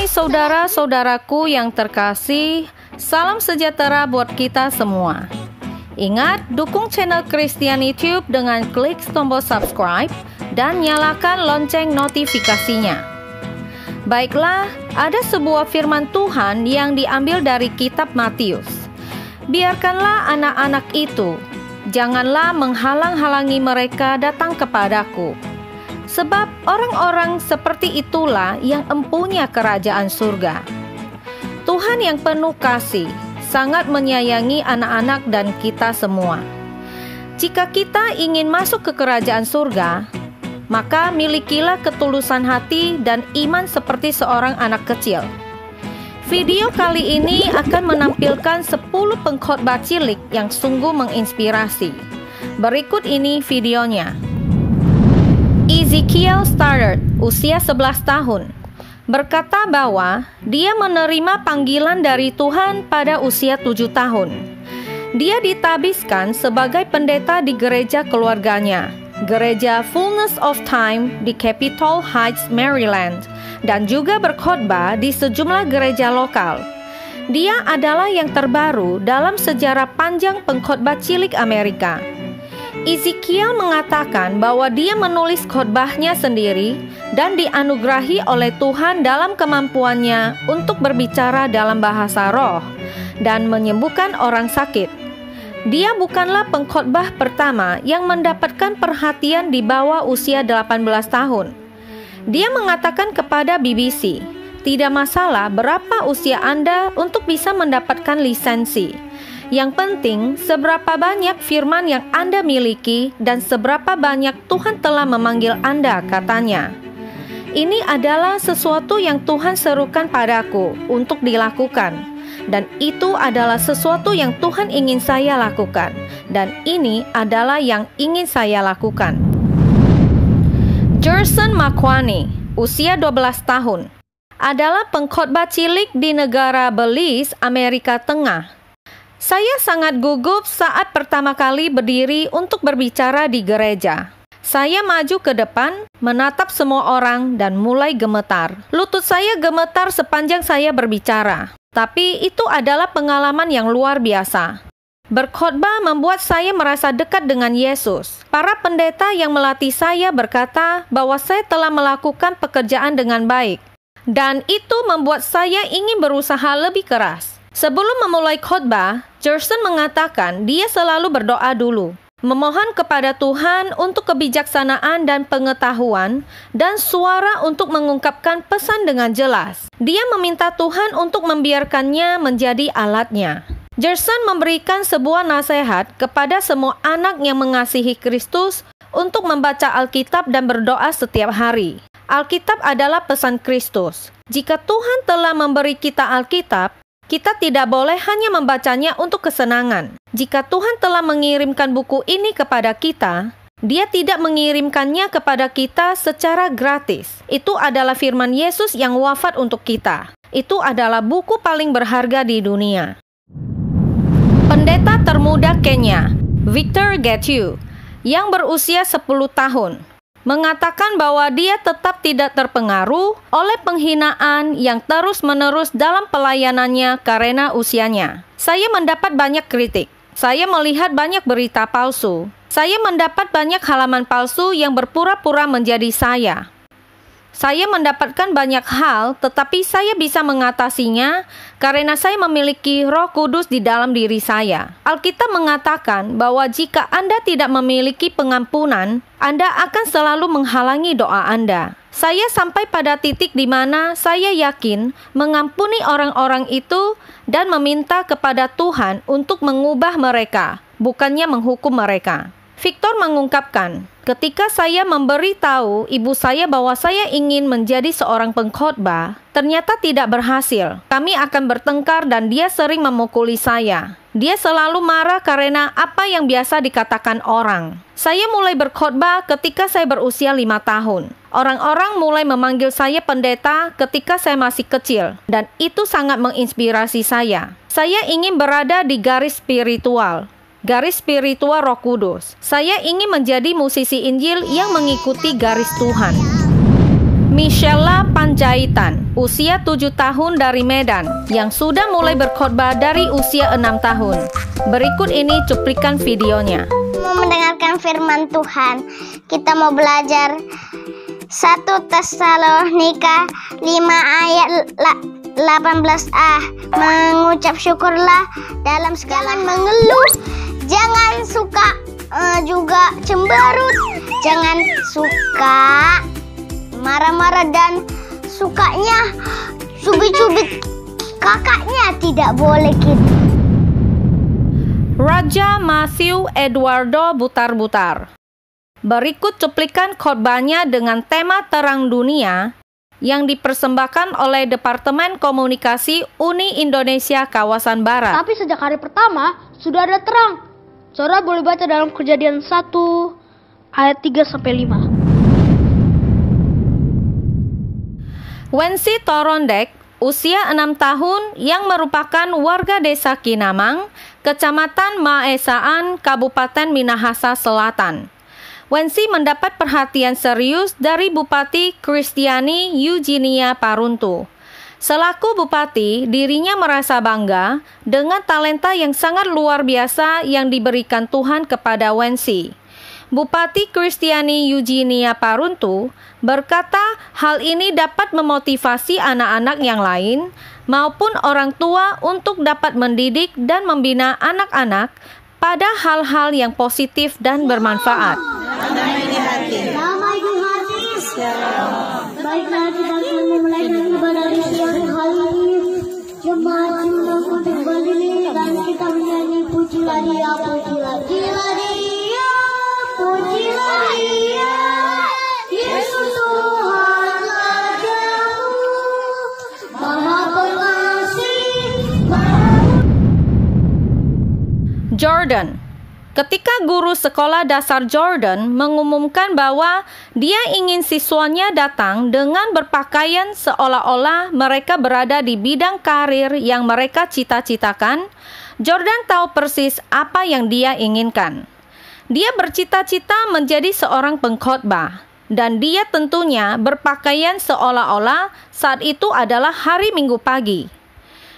Hai saudara-saudaraku yang terkasih, salam sejahtera buat kita semua. Ingat, dukung channel Christian YouTube dengan klik tombol subscribe dan nyalakan lonceng notifikasinya. Baiklah, ada sebuah firman Tuhan yang diambil dari kitab Matius. Biarkanlah anak-anak itu, janganlah menghalang-halangi mereka datang kepadaku. Sebab orang-orang seperti itulah yang empunya kerajaan surga. Tuhan yang penuh kasih sangat menyayangi anak-anak dan kita semua. Jika kita ingin masuk ke kerajaan surga, maka milikilah ketulusan hati dan iman seperti seorang anak kecil. Video kali ini akan menampilkan 10 pengkhotbah cilik yang sungguh menginspirasi. Berikut ini videonya. Ezekiel Stoddard, usia 11 tahun, berkata bahwa dia menerima panggilan dari Tuhan pada usia 7 tahun. Dia ditabiskan sebagai pendeta di gereja keluarganya, Gereja Fullness of Time di Capitol Heights, Maryland, dan juga berkhotbah di sejumlah gereja lokal. Dia adalah yang terbaru dalam sejarah panjang pengkhotbah cilik Amerika. Ezekiel mengatakan bahwa dia menulis khotbahnya sendiri dan dianugerahi oleh Tuhan dalam kemampuannya untuk berbicara dalam bahasa roh dan menyembuhkan orang sakit. Dia bukanlah pengkhotbah pertama yang mendapatkan perhatian di bawah usia 18 tahun. Dia mengatakan kepada BBC, "Tidak masalah berapa usia Anda untuk bisa mendapatkan lisensi. Yang penting, seberapa banyak firman yang Anda miliki dan seberapa banyak Tuhan telah memanggil Anda," katanya. Ini adalah sesuatu yang Tuhan serukan padaku untuk dilakukan. Dan itu adalah sesuatu yang Tuhan ingin saya lakukan. Dan ini adalah yang ingin saya lakukan. Gerson McQuarrie, usia 12 tahun, adalah pengkhotbah cilik di negara Belize, Amerika Tengah. Saya sangat gugup saat pertama kali berdiri untuk berbicara di gereja. Saya maju ke depan, menatap semua orang, dan mulai gemetar. Lutut saya gemetar sepanjang saya berbicara. Tapi itu adalah pengalaman yang luar biasa. Berkhotbah membuat saya merasa dekat dengan Yesus. Para pendeta yang melatih saya berkata bahwa saya telah melakukan pekerjaan dengan baik. Dan itu membuat saya ingin berusaha lebih keras. Sebelum memulai khotbah, Gerson mengatakan dia selalu berdoa dulu, memohon kepada Tuhan untuk kebijaksanaan dan pengetahuan dan suara untuk mengungkapkan pesan dengan jelas. Dia meminta Tuhan untuk membiarkannya menjadi alatnya. Gerson memberikan sebuah nasihat kepada semua anak yang mengasihi Kristus untuk membaca Alkitab dan berdoa setiap hari. Alkitab adalah pesan Kristus. Jika Tuhan telah memberi kita Alkitab, kita tidak boleh hanya membacanya untuk kesenangan. Jika Tuhan telah mengirimkan buku ini kepada kita, Dia tidak mengirimkannya kepada kita secara gratis. Itu adalah firman Yesus yang wafat untuk kita. Itu adalah buku paling berharga di dunia. Pendeta termuda Kenya, Victor Getue, yang berusia 10 tahun, mengatakan bahwa dia tetap tidak terpengaruh oleh penghinaan yang terus-menerus dalam pelayanannya karena usianya. Saya mendapat banyak kritik. Saya melihat banyak berita palsu. Saya mendapat banyak halaman palsu yang berpura-pura menjadi saya. Saya mendapatkan banyak hal, tetapi saya bisa mengatasinya karena saya memiliki Roh Kudus di dalam diri saya. Alkitab mengatakan bahwa jika Anda tidak memiliki pengampunan, Anda akan selalu menghalangi doa Anda. Saya sampai pada titik di mana saya yakin mengampuni orang-orang itu dan meminta kepada Tuhan untuk mengubah mereka, bukannya menghukum mereka. Victor mengungkapkan, ketika saya memberitahu ibu saya bahwa saya ingin menjadi seorang pengkhotbah, ternyata tidak berhasil. Kami akan bertengkar dan dia sering memukuli saya. Dia selalu marah karena apa yang biasa dikatakan orang. Saya mulai berkhotbah ketika saya berusia 5 tahun. Orang-orang mulai memanggil saya pendeta ketika saya masih kecil, dan itu sangat menginspirasi saya. Saya ingin berada di garis spiritual Roh Kudus. Saya ingin menjadi musisi Injil yang mengikuti garis Tuhan. Michela Panjaitan, usia 7 tahun dari Medan, yang sudah mulai berkhotbah dari usia 6 tahun. Berikut ini cuplikan videonya. Mau mendengarkan firman Tuhan, kita mau belajar 1 Tesalonika 5 ayat 18a. Mengucap syukurlah dalam segala mengeluh, jangan suka juga cemberut, jangan suka marah-marah dan sukanya cubit-cubit kakaknya tidak boleh gitu. Raja Matthew Eduardo Butar-Butar. Berikut cuplikan khotbahnya dengan tema Terang Dunia yang dipersembahkan oleh Departemen Komunikasi Uni Indonesia Kawasan Barat. Tapi sejak hari pertama sudah ada terang. Saudara boleh baca dalam Kejadian 1 ayat 3-5. Wensi Torondek, usia 6 tahun, yang merupakan warga desa Kinamang, Kecamatan Maesaan, Kabupaten Minahasa Selatan. Wensi mendapat perhatian serius dari Bupati Kristiani Eugenia Paruntu. Selaku bupati, dirinya merasa bangga dengan talenta yang sangat luar biasa yang diberikan Tuhan kepada Wensi. Bupati Kristiani Eugenia Paruntu berkata hal ini dapat memotivasi anak-anak yang lain maupun orang tua untuk dapat mendidik dan membina anak-anak pada hal-hal yang positif dan bermanfaat. Damai di hati. Baiklah, kita akan memulai dengan ibadah siang hari ini. Jemaat diundang untuk berdiri dan kita menyanyi pujilah Dia, pujilah Dia, pujilah Dia, Yesus Tuhan Rajamu, Maha Pengasih. Jordan. Ketika guru sekolah dasar Jordan mengumumkan bahwa dia ingin siswanya datang dengan berpakaian seolah-olah mereka berada di bidang karir yang mereka cita-citakan, Jordan tahu persis apa yang dia inginkan. Dia bercita-cita menjadi seorang pengkhotbah, dan dia tentunya berpakaian seolah-olah saat itu adalah hari Minggu pagi.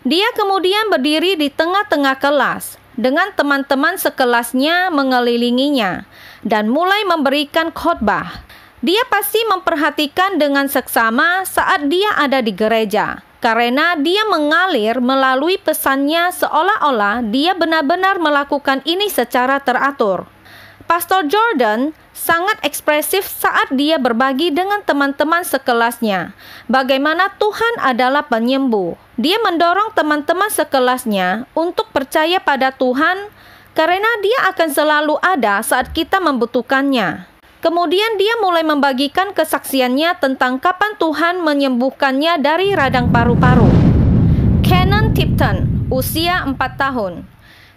Dia kemudian berdiri di tengah-tengah kelas, dengan teman-teman sekelasnya mengelilinginya dan mulai memberikan khotbah. Dia pasti memperhatikan dengan seksama saat dia ada di gereja, karena dia mengalir melalui pesannya seolah-olah dia benar-benar melakukan ini secara teratur. Pastor Jordan sangat ekspresif saat dia berbagi dengan teman-teman sekelasnya bagaimana Tuhan adalah penyembuh. Dia mendorong teman-teman sekelasnya untuk percaya pada Tuhan karena dia akan selalu ada saat kita membutuhkannya. Kemudian dia mulai membagikan kesaksiannya tentang kapan Tuhan menyembuhkannya dari radang paru-paru. Kenan Tipton, usia 4 tahun.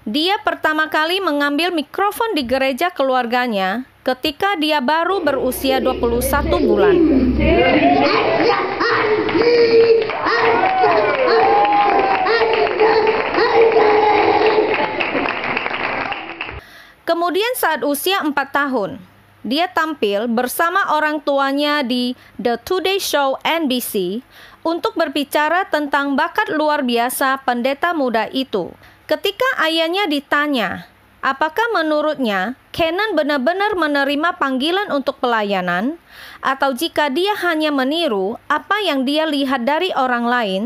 Dia pertama kali mengambil mikrofon di gereja keluarganya ketika dia baru berusia 21 bulan. Kemudian saat usia 4 tahun, dia tampil bersama orang tuanya di The Today Show NBC untuk berbicara tentang bakat luar biasa pendeta muda itu. Ketika ayahnya ditanya, apakah menurutnya Kenan benar-benar menerima panggilan untuk pelayanan, atau jika dia hanya meniru apa yang dia lihat dari orang lain,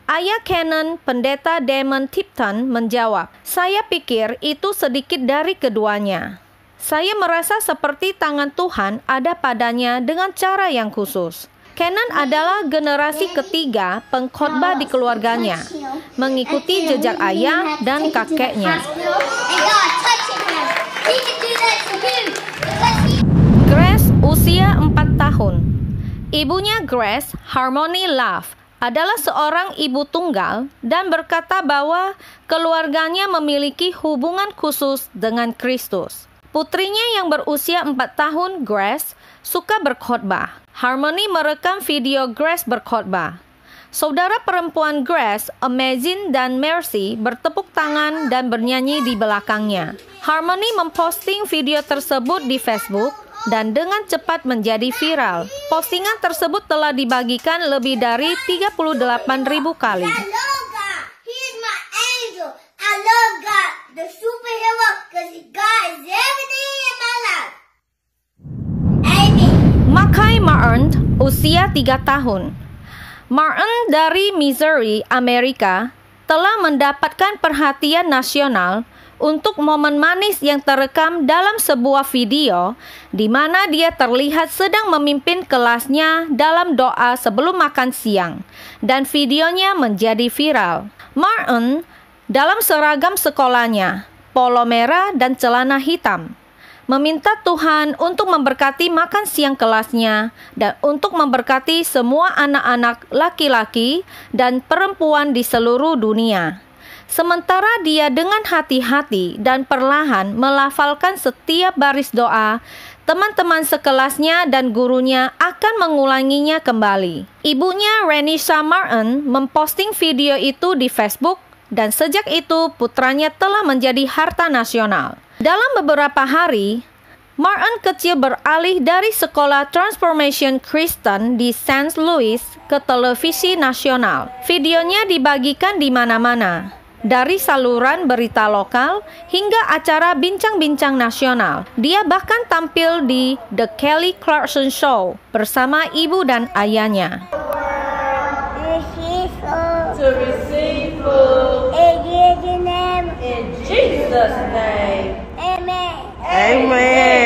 ayah Kenan, pendeta Damon Tipton, menjawab, "Saya pikir itu sedikit dari keduanya. Saya merasa seperti tangan Tuhan ada padanya dengan cara yang khusus." Kenan adalah generasi ketiga pengkhotbah di keluarganya, mengikuti jejak ayah dan kakeknya. Grace, usia 4 tahun. Ibunya Grace, Harmony Love, adalah seorang ibu tunggal dan berkata bahwa keluarganya memiliki hubungan khusus dengan Kristus. Putrinya yang berusia 4 tahun, Grace, suka berkhotbah. Harmony merekam video Grace berkhotbah. Saudara perempuan Grace, Amazing dan Mercy bertepuk tangan dan bernyanyi di belakangnya. Harmony memposting video tersebut di Facebook dan dengan cepat menjadi viral. Postingan tersebut telah dibagikan lebih dari 38.000 kali. I love God. He is my angel. I love God, the superhero, because God is everything in my life. Amen. Mackay Martin, usia 3 tahun. Martin dari Missouri, Amerika, telah mendapatkan perhatian nasional untuk momen manis yang terekam dalam sebuah video di mana dia terlihat sedang memimpin kelasnya dalam doa sebelum makan siang, dan videonya menjadi viral. Martin dalam seragam sekolahnya, polo merah dan celana hitam, meminta Tuhan untuk memberkati makan siang kelasnya dan untuk memberkati semua anak-anak laki-laki dan perempuan di seluruh dunia. Sementara dia dengan hati-hati dan perlahan melafalkan setiap baris doa, teman-teman sekelasnya dan gurunya akan mengulanginya kembali. Ibunya, Renisha Martin, memposting video itu di Facebook, dan sejak itu putranya telah menjadi harta nasional. Dalam beberapa hari, Martin kecil beralih dari sekolah Transformation Kristen di St. Louis ke televisi nasional. Videonya dibagikan di mana-mana, dari saluran berita lokal hingga acara bincang-bincang nasional. Dia bahkan tampil di The Kelly Clarkson Show bersama ibu dan ayahnya. To receive food in Jesus' name. Amen. Amen.